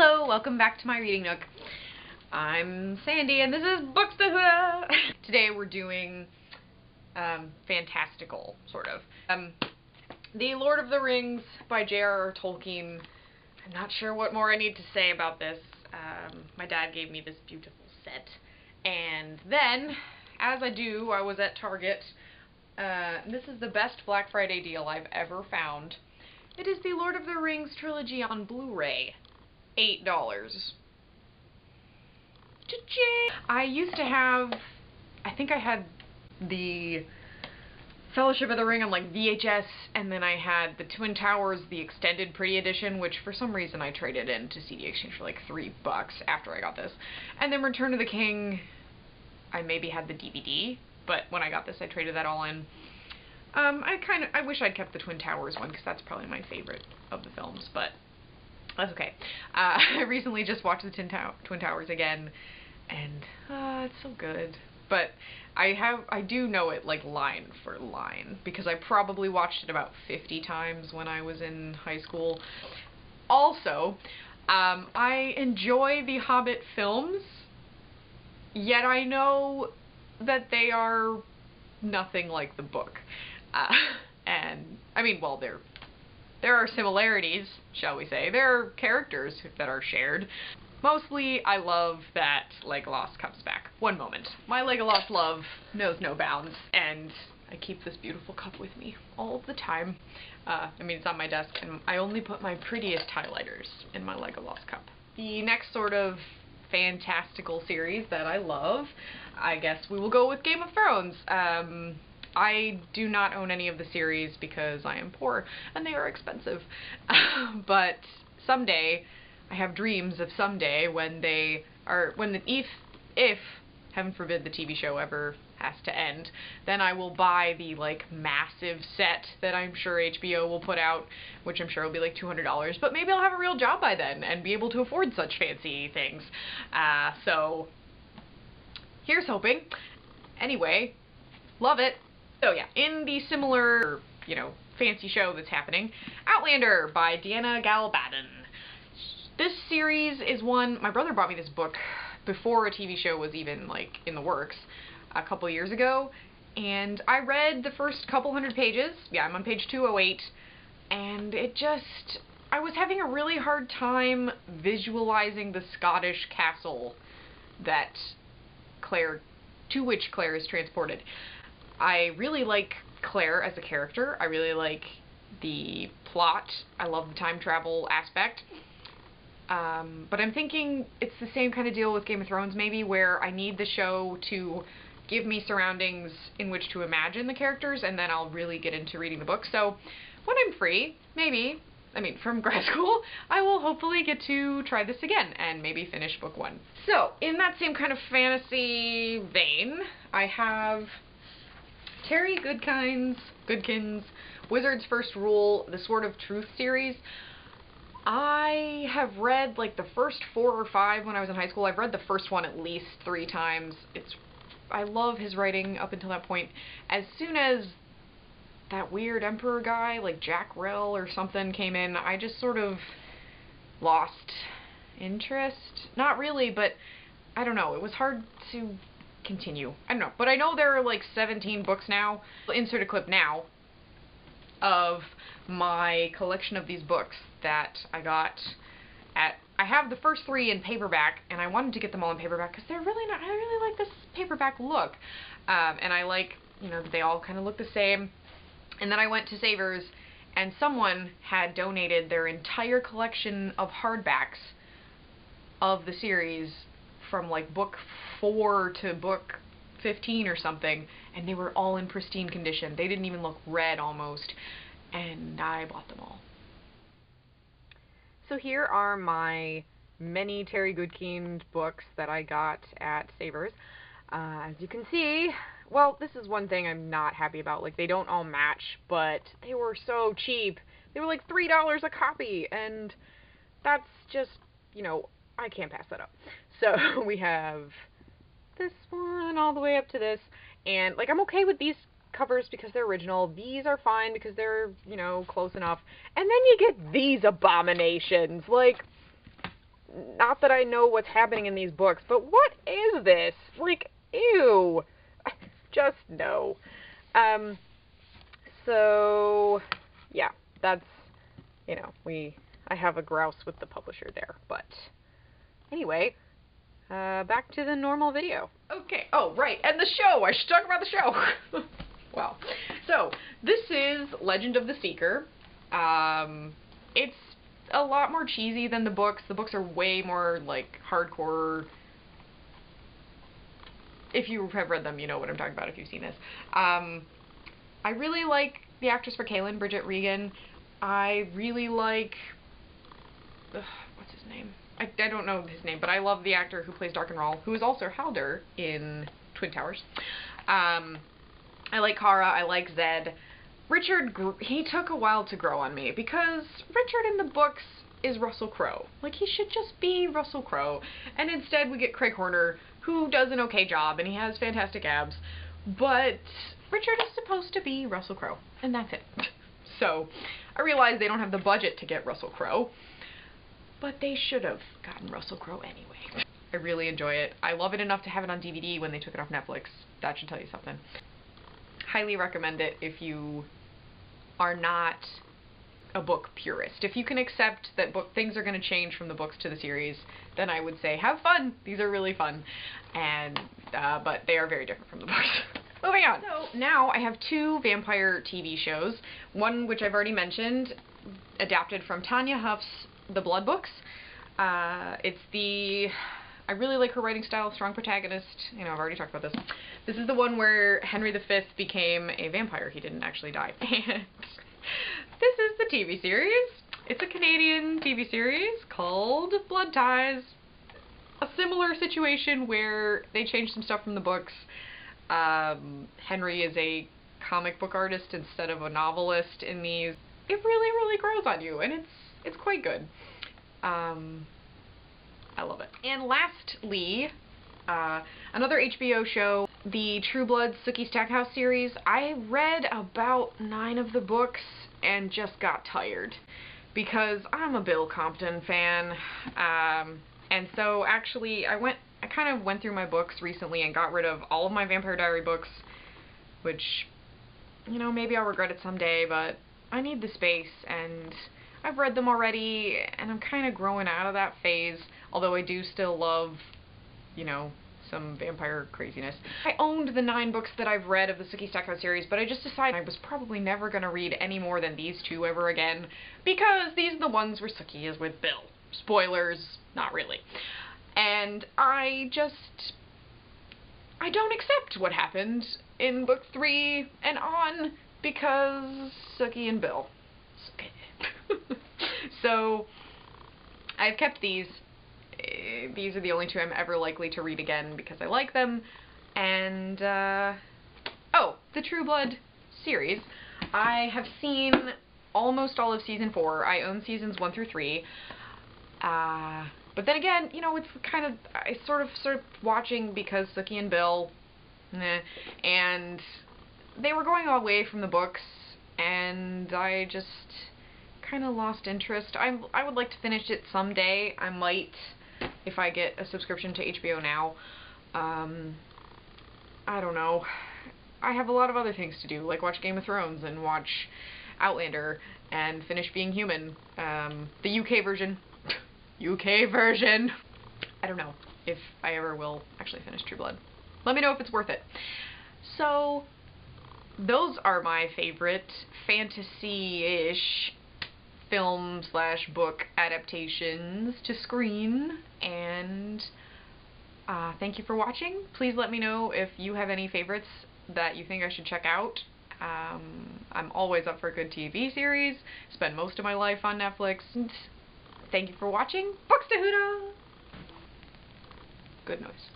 Hello, welcome back to my reading nook. I'm Sandy and this is Bookstahooda! Today we're doing fantastical, sort of. The Lord of the Rings by J.R.R. Tolkien. I'm not sure what more I need to say about this. My dad gave me this beautiful set. And then, as I do, I was at Target. This is the best Black Friday deal I've ever found. It is the Lord of the Rings trilogy on Blu-ray. $8. Cha-ching! I used to have, I think I had the Fellowship of the Ring on like VHS, and then I had the Twin Towers, the extended pretty edition, which for some reason I traded in to CD Exchange for like $3 after I got this. And then Return of the King, I maybe had the DVD, but when I got this I traded that all in. I wish I'd kept the Twin Towers one, because that's probably my favorite of the films, but that's okay. I recently just watched the Twin Towers again, and it's so good. But I do know it like line for line, because I probably watched it about 50 times when I was in high school. Also, I enjoy the Hobbit films, yet I know that they are nothing like the book. And, I mean, well, there are similarities, shall we say. There are characters that are shared. Mostly, I love that Legolas comes back. One moment. My Legolas love knows no bounds, and I keep this beautiful cup with me all the time. I mean, it's on my desk, and I only put my prettiest highlighters in my Legolas cup. The next sort of fantastical series that I love, I guess we will go with Game of Thrones. I do not own any of the series because I am poor and they are expensive. But someday, I have dreams of someday when if, heaven forbid, the TV show ever has to end, then I will buy the massive set that I'm sure HBO will put out, which I'm sure will be like $200, but maybe I'll have a real job by then and be able to afford such fancy things. So here's hoping. Anyway, love it. So yeah, in the similar, fancy show that's happening, Outlander by Deanna Galbadon. This series is one, my brother bought me this book before a TV show was even, in the works, a couple years ago, and I read the first couple hundred pages. Yeah, I'm on page 208, and I was having a really hard time visualizing the Scottish castle to which Claire is transported. I really like Claire as a character. I really like the plot. I love the time travel aspect. But I'm thinking it's the same kind of deal with Game of Thrones, maybe, where I need the show to give me surroundings in which to imagine the characters, and then I'll really get into reading the book. So when I'm free, maybe, from grad school, I will hopefully get to try this again and maybe finish book 1. So, in that same kind of fantasy vein, I have Terry Goodkin's Wizard's First Rule, the Sword of Truth series. I have read the first 4 or 5 when I was in high school. I've read the first one at least 3 times. I love his writing up until that point. As soon as that weird emperor guy, Jack Rell or something, came in, I just sort of lost interest. Not really, but I don't know. It was hard to continue. I don't know, but I know there are 17 books now. I'll insert a clip now of my collection of these books that I got I have the first 3 in paperback, and I wanted to get them all in paperback because they're really not, I really like this paperback look. And I like, they all kind of look the same. And then I went to Savers, and someone had donated their entire collection of hardbacks of the series from book 4 to book 15 or something, and they were all in pristine condition. They didn't even look red almost, and I bought them all. So here are my many Terry Goodkin books that I got at Savers. As you can see, well, this is one thing I'm not happy about. They don't all match, but they were so cheap. They were $3 a copy, and that's just, I can't pass that up. So we have this one all the way up to this, and I'm okay with these covers because they're original. These are fine because they're, close enough. And then you get these abominations. not that I know what's happening in these books, but what is this? Like, ew. Just no. So, yeah, that's, you know, I have a grouse with the publisher there, but anyway, back to the normal video. Okay, oh, right, and the show! I should talk about the show! Wow. So, this is Legend of the Seeker. It's a lot more cheesy than the books. The books are way more, like, hardcore. If you have read them, you know what I'm talking about if you've seen this. I really like the actress for Kaelin, Bridget Regan. I really like... what's his name? I don't know his name, but I love the actor who plays Darkenrall, who is also Halder in Twin Towers. I like Kara, I like Zed. Richard, he took a while to grow on me, because Richard in the books is Russell Crowe. Like, he should just be Russell Crowe. And instead we get Craig Horner, who does an okay job, and he has fantastic abs. But Richard is supposed to be Russell Crowe, and that's it. So, I realize they don't have the budget to get Russell Crowe, but they should have gotten Russell Crowe anyway. I really enjoy it. I love it enough to have it on DVD when they took it off Netflix. That should tell you something. Highly recommend it if you are not a book purist. If you can accept that things are going to change from the books to the series, then I would say have fun. These are really fun, and but they are very different from the books. Moving on. So now I have 2 vampire TV shows. One which I've already mentioned, adapted from Tanya Huff's The Blood Books. I really like her writing style, strong protagonist. You know, I've already talked about this. This is the one where Henry V became a vampire. He didn't actually die. And this is the TV series. It's a Canadian TV series called Blood Ties. A similar situation where they changed some stuff from the books. Henry is a comic book artist instead of a novelist in these. It really, really grows on you, and it's quite good. I love it. And lastly, another HBO show, the True Blood Sookie Stackhouse series. I read about 9 of the books and just got tired because I'm a Bill Compton fan. And so actually I kind of went through my books recently and got rid of all of my Vampire Diary books, which, you know, maybe I'll regret it someday, but I need the space, and I've read them already, and I'm kind of growing out of that phase, although I do still love, you know, some vampire craziness. I owned the 9 books that I've read of the Sookie Stackhouse series, but I just decided I was probably never going to read any more than these 2 ever again, because these are the ones where Sookie is with Bill. Spoilers, not really. And I don't accept what happened in book 3 and on, because Sookie and Bill. So, I've kept these. These are the only 2 I'm ever likely to read again because I like them. And, oh, the True Blood series. I have seen almost all of season 4. I own seasons 1 through 3. But then again, you know, it's kind of, I sort of watching because Sookie and Bill, and they were going away from the books, and I just kind of lost interest. I would like to finish it someday. I might, if I get a subscription to HBO Now. I don't know. I have a lot of other things to do, like watch Game of Thrones and watch Outlander and finish Being Human. The UK version. UK version. I don't know if I ever will actually finish True Blood. Let me know if it's worth it. So, those are my favorite fantasy-ish film/book adaptations to screen, and thank you for watching. Please let me know if you have any favorites that you think I should check out. I'm always up for a good TV series. Spend most of my life on Netflix. And thank you for watching. Books to Huda! Good noise.